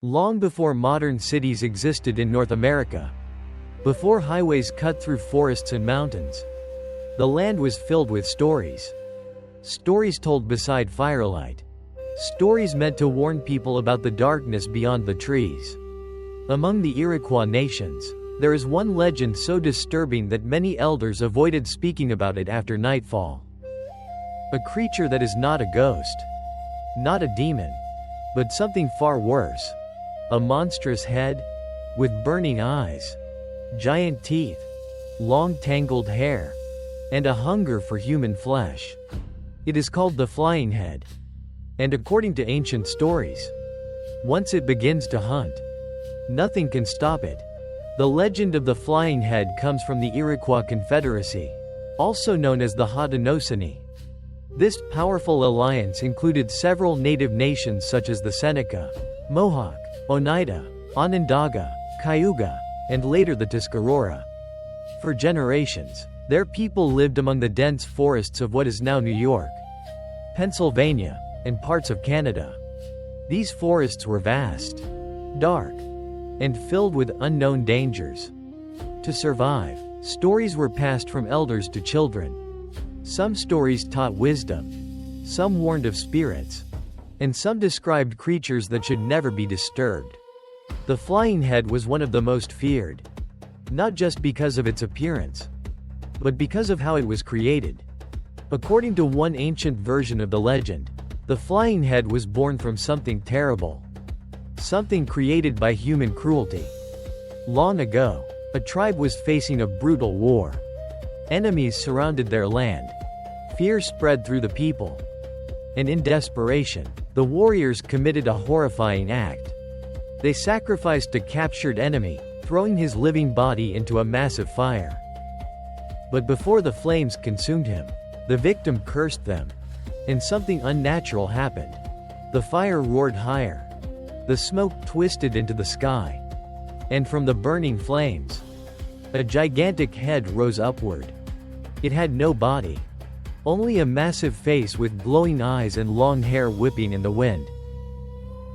Long before modern cities existed in North America, before highways cut through forests and mountains, the land was filled with stories. Stories told beside firelight. Stories meant to warn people about the darkness beyond the trees. Among the Iroquois nations, there is one legend so disturbing that many elders avoided speaking about it after nightfall. A creature that is not a ghost, not a demon, but something far worse. A monstrous head, with burning eyes, giant teeth, long tangled hair, and a hunger for human flesh. It is called the flying head. And according to ancient stories, once it begins to hunt, nothing can stop it. The legend of the flying head comes from the Iroquois Confederacy, also known as the Haudenosaunee. This powerful alliance included several native nations such as the Seneca, Mohawk, Oneida, Onondaga, Cayuga, and later the Tuscarora. For generations, their people lived among the dense forests of what is now New York, Pennsylvania, and parts of Canada. These forests were vast, dark, and filled with unknown dangers. To survive, stories were passed from elders to children. Some stories taught wisdom, some warned of spirits, and some described creatures that should never be disturbed. The flying head was one of the most feared, not just because of its appearance, but because of how it was created. According to one ancient version of the legend, the flying head was born from something terrible, something created by human cruelty. Long ago, a tribe was facing a brutal war. Enemies surrounded their land. Fear spread through the people. And in desperation, the warriors committed a horrifying act. They sacrificed a captured enemy, throwing his living body into a massive fire. But before the flames consumed him, the victim cursed them. And something unnatural happened. The fire roared higher. The smoke twisted into the sky. And from the burning flames, a gigantic head rose upward. It had no body. Only a massive face with glowing eyes and long hair whipping in the wind.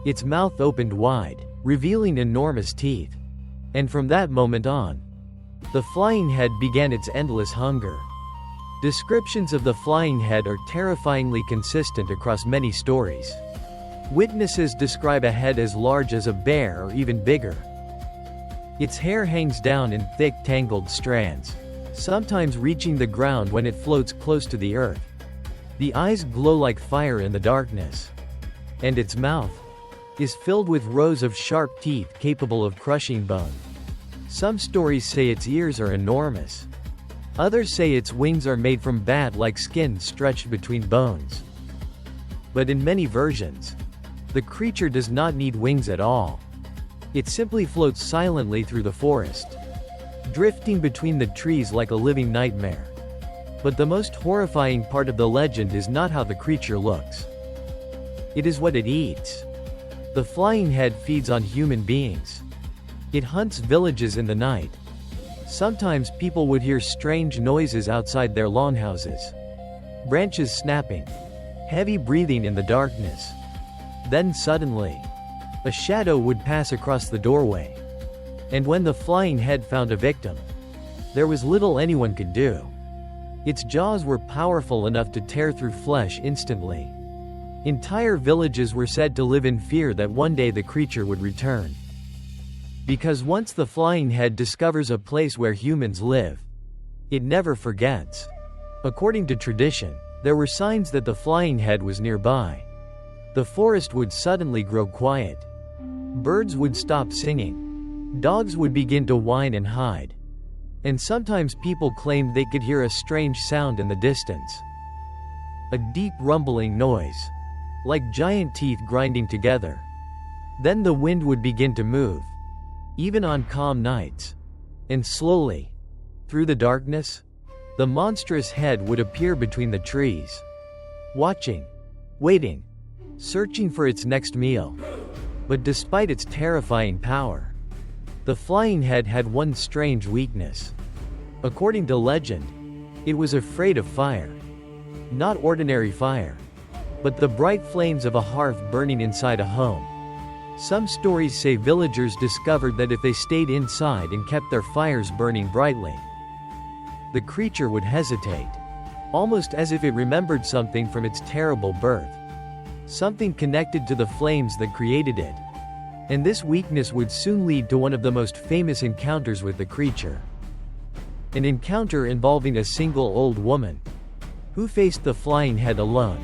Its mouth opened wide, revealing enormous teeth. And from that moment on, the flying head began its endless hunger. Descriptions of the flying head are terrifyingly consistent across many stories. Witnesses describe a head as large as a bear or even bigger. Its hair hangs down in thick tangled strands, sometimes reaching the ground when it floats close to the earth. The eyes glow like fire in the darkness. And its mouth is filled with rows of sharp teeth capable of crushing bone. Some stories say its ears are enormous. Others say its wings are made from bat-like skin stretched between bones. But in many versions, the creature does not need wings at all. It simply floats silently through the forest, drifting between the trees like a living nightmare. But the most horrifying part of the legend is not how the creature looks. It is what it eats. The flying head feeds on human beings. It hunts villages in the night. Sometimes people would hear strange noises outside their longhouses. Branches snapping, heavy breathing in the darkness. Then suddenly, a shadow would pass across the doorway. And when the flying head found a victim, there was little anyone could do. Its jaws were powerful enough to tear through flesh instantly. Entire villages were said to live in fear that one day the creature would return. Because once the flying head discovers a place where humans live, it never forgets. According to tradition, there were signs that the flying head was nearby. The forest would suddenly grow quiet. Birds would stop singing. Dogs would begin to whine and hide. And sometimes people claimed they could hear a strange sound in the distance. A deep rumbling noise, like giant teeth grinding together. Then the wind would begin to move, even on calm nights. And slowly, through the darkness, the monstrous head would appear between the trees, watching, waiting, searching for its next meal. But despite its terrifying power, the flying head had one strange weakness. According to legend, it was afraid of fire. Not ordinary fire, but the bright flames of a hearth burning inside a home. Some stories say villagers discovered that if they stayed inside and kept their fires burning brightly, the creature would hesitate, almost as if it remembered something from its terrible birth. Something connected to the flames that created it. And this weakness would soon lead to one of the most famous encounters with the creature. An encounter involving a single old woman who faced the flying head alone.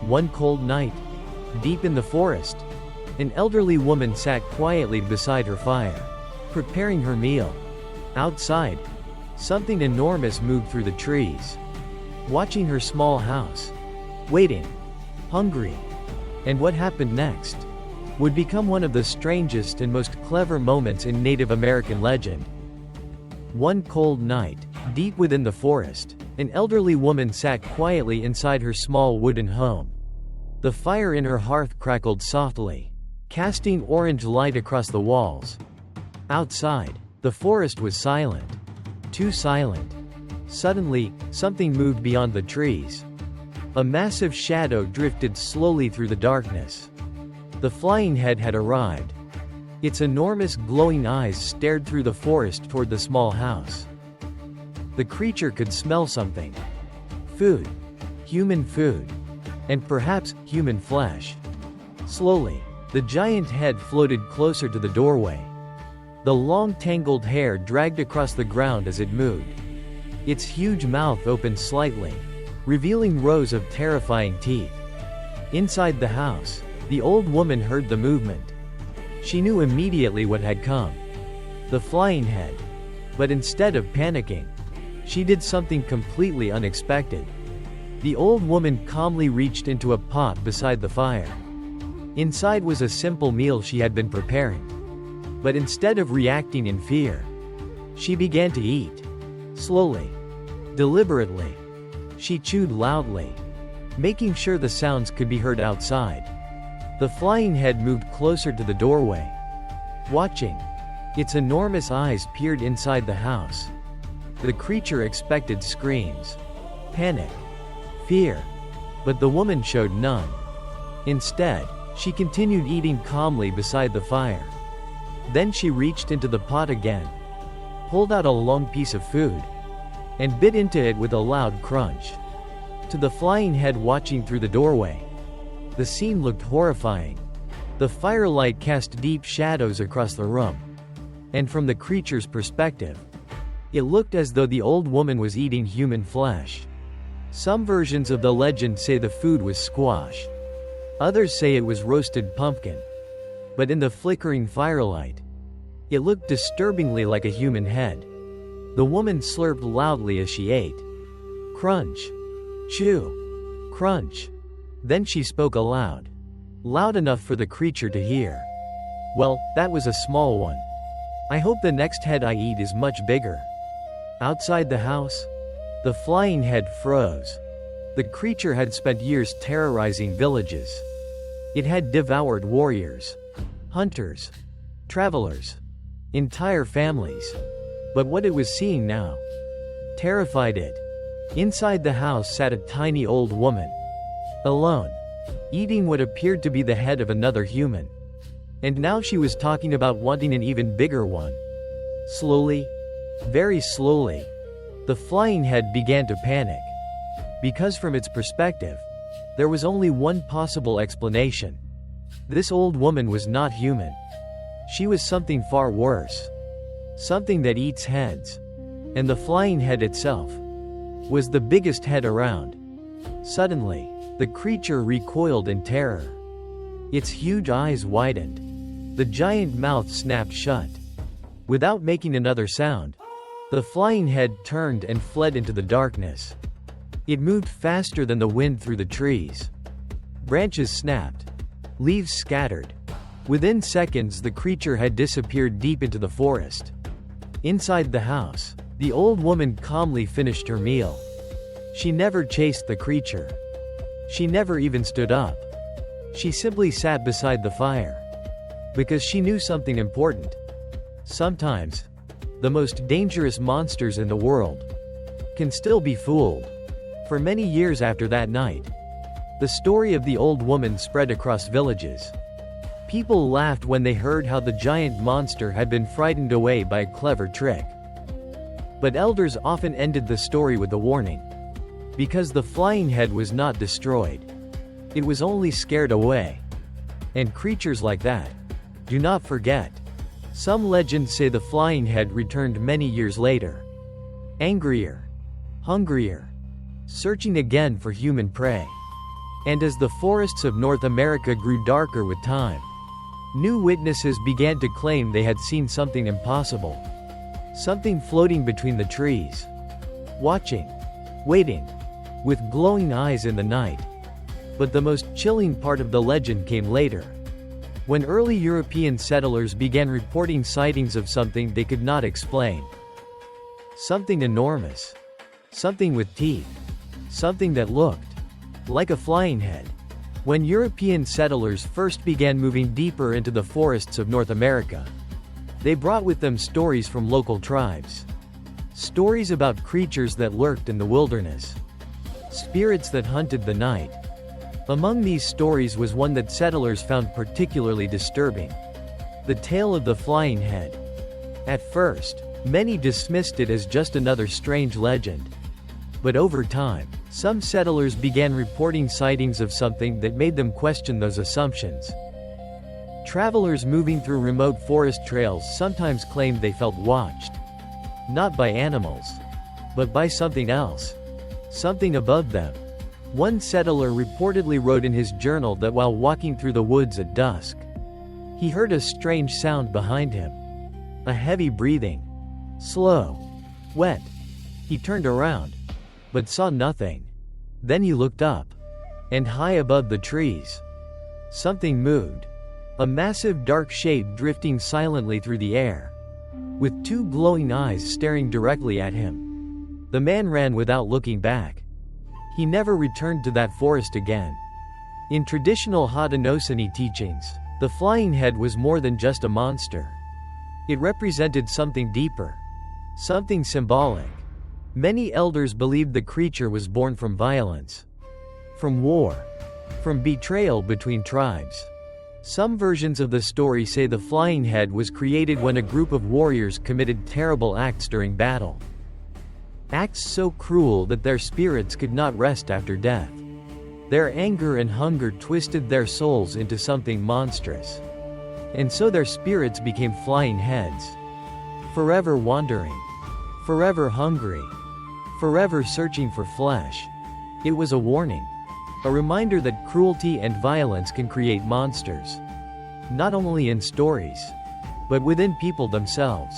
One cold night, deep in the forest, an elderly woman sat quietly beside her fire, preparing her meal. Outside, something enormous moved through the trees, watching her small house, waiting, hungry. And what happened next would become one of the strangest and most clever moments in Native American legend. One cold night, deep within the forest, an elderly woman sat quietly inside her small wooden home. The fire in her hearth crackled softly, casting orange light across the walls. Outside, the forest was silent. Too silent. Suddenly, something moved beyond the trees. A massive shadow drifted slowly through the darkness. The flying head had arrived. Its enormous glowing eyes stared through the forest toward the small house. The creature could smell something. Food. Human food. And perhaps, human flesh. Slowly, the giant head floated closer to the doorway. The long tangled hair dragged across the ground as it moved. Its huge mouth opened slightly, revealing rows of terrifying teeth. Inside the house, the old woman heard the movement. She knew immediately what had come. The flying head. But instead of panicking, she did something completely unexpected. The old woman calmly reached into a pot beside the fire. Inside was a simple meal she had been preparing. But instead of reacting in fear, she began to eat. Slowly. Deliberately. She chewed loudly, making sure the sounds could be heard outside. The flying head moved closer to the doorway, watching. Its enormous eyes peered inside the house. The creature expected screams, panic, fear, but the woman showed none. Instead, she continued eating calmly beside the fire. Then she reached into the pot again, pulled out a long piece of food, and bit into it with a loud crunch. To the flying head watching through the doorway, the scene looked horrifying. The firelight cast deep shadows across the room. And from the creature's perspective, it looked as though the old woman was eating human flesh. Some versions of the legend say the food was squash. Others say it was roasted pumpkin. But in the flickering firelight, it looked disturbingly like a human head. The woman slurped loudly as she ate. Crunch. Chew. Crunch. Then she spoke aloud. Loud enough for the creature to hear. Well, that was a small one. I hope the next head I eat is much bigger. Outside the house, the flying head froze. The creature had spent years terrorizing villages. It had devoured warriors, hunters, travelers, entire families. But what it was seeing now terrified it. Inside the house sat a tiny old woman, alone, eating what appeared to be the head of another human. And now she was talking about wanting an even bigger one. Slowly, very slowly, the flying head began to panic. Because from its perspective, there was only one possible explanation. This old woman was not human. She was something far worse. Something that eats heads. And the flying head itself was the biggest head around. Suddenly, the creature recoiled in terror. Its huge eyes widened. The giant mouth snapped shut. Without making another sound, the flying head turned and fled into the darkness. It moved faster than the wind through the trees. Branches snapped. Leaves scattered. Within seconds, the creature had disappeared deep into the forest. Inside the house, the old woman calmly finished her meal. She never chased the creature. She never even stood up. She simply sat beside the fire. Because she knew something important. Sometimes, the most dangerous monsters in the world can still be fooled. For many years after that night, the story of the old woman spread across villages. People laughed when they heard how the giant monster had been frightened away by a clever trick. But elders often ended the story with a warning. Because the flying head was not destroyed. It was only scared away. And creatures like that, do not forget. Some legends say the flying head returned many years later. Angrier. Hungrier. Searching again for human prey. And as the forests of North America grew darker with time, new witnesses began to claim they had seen something impossible. Something floating between the trees. Watching. Waiting. With glowing eyes in the night. But the most chilling part of the legend came later. When early European settlers began reporting sightings of something they could not explain. Something enormous. Something with teeth. Something that looked like a flying head. When European settlers first began moving deeper into the forests of North America, they brought with them stories from local tribes. Stories about creatures that lurked in the wilderness. Spirits that hunted the night. Among these stories was one that settlers found particularly disturbing. The tale of the flying head. At first, many dismissed it as just another strange legend. But over time, some settlers began reporting sightings of something that made them question those assumptions. Travelers moving through remote forest trails sometimes claimed they felt watched. Not by animals, but by something else. Something above them. One settler reportedly wrote in his journal that while walking through the woods at dusk, he heard a strange sound behind him. A heavy breathing. Slow. Wet. He turned around, but saw nothing. Then he looked up. And high above the trees, something moved. A massive dark shape drifting silently through the air, with two glowing eyes staring directly at him. The man ran without looking back. He never returned to that forest again. In traditional Haudenosaunee teachings, the flying head was more than just a monster. It represented something deeper. Something symbolic. Many elders believed the creature was born from violence. From war. From betrayal between tribes. Some versions of the story say the flying head was created when a group of warriors committed terrible acts during battle. Acts so cruel that their spirits could not rest after death. Their anger and hunger twisted their souls into something monstrous. And so their spirits became flying heads. Forever wandering. Forever hungry. Forever searching for flesh. It was a warning. A reminder that cruelty and violence can create monsters. Not only in stories, but within people themselves.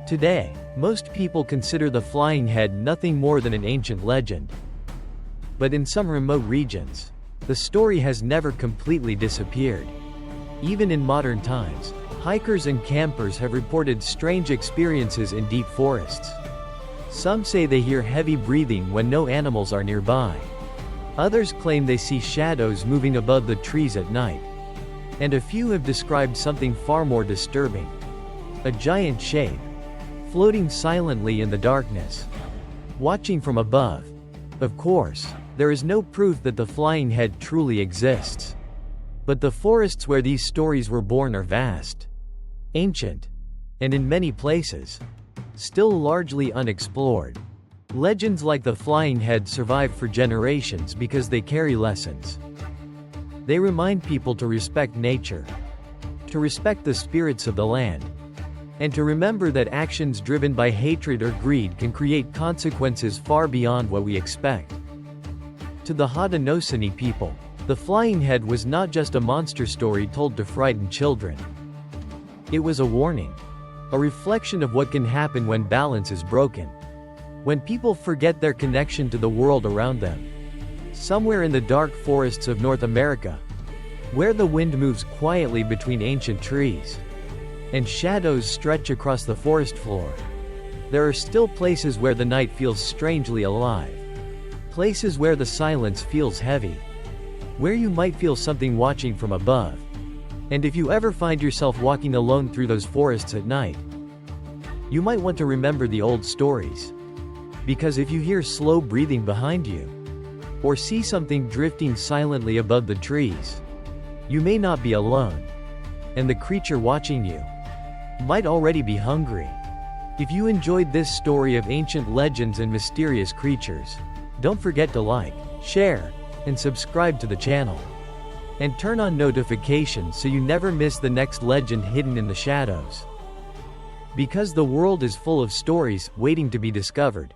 Today, most people consider the flying head nothing more than an ancient legend. But in some remote regions, the story has never completely disappeared. Even in modern times, hikers and campers have reported strange experiences in deep forests. Some say they hear heavy breathing when no animals are nearby. Others claim they see shadows moving above the trees at night. And a few have described something far more disturbing. A giant shape, floating silently in the darkness, watching from above. Of course, there is no proof that the flying head truly exists. But the forests where these stories were born are vast, ancient, and in many places, still largely unexplored. Legends like the flying head survive for generations because they carry lessons. They remind people to respect nature, to respect the spirits of the land, and to remember that actions driven by hatred or greed can create consequences far beyond what we expect. To the Haudenosaunee people, the flying head was not just a monster story told to frighten children. It was a warning, a reflection of what can happen when balance is broken. When people forget their connection to the world around them. Somewhere in the dark forests of North America, where the wind moves quietly between ancient trees, and shadows stretch across the forest floor, there are still places where the night feels strangely alive. Places where the silence feels heavy. Where you might feel something watching from above. And if you ever find yourself walking alone through those forests at night, you might want to remember the old stories. Because if you hear slow breathing behind you, or see something drifting silently above the trees, you may not be alone. and the creature watching you might already be hungry. If you enjoyed this story of ancient legends and mysterious creatures, don't forget to like, share, and subscribe to the channel. And turn on notifications so you never miss the next legend hidden in the shadows. Because the world is full of stories waiting to be discovered.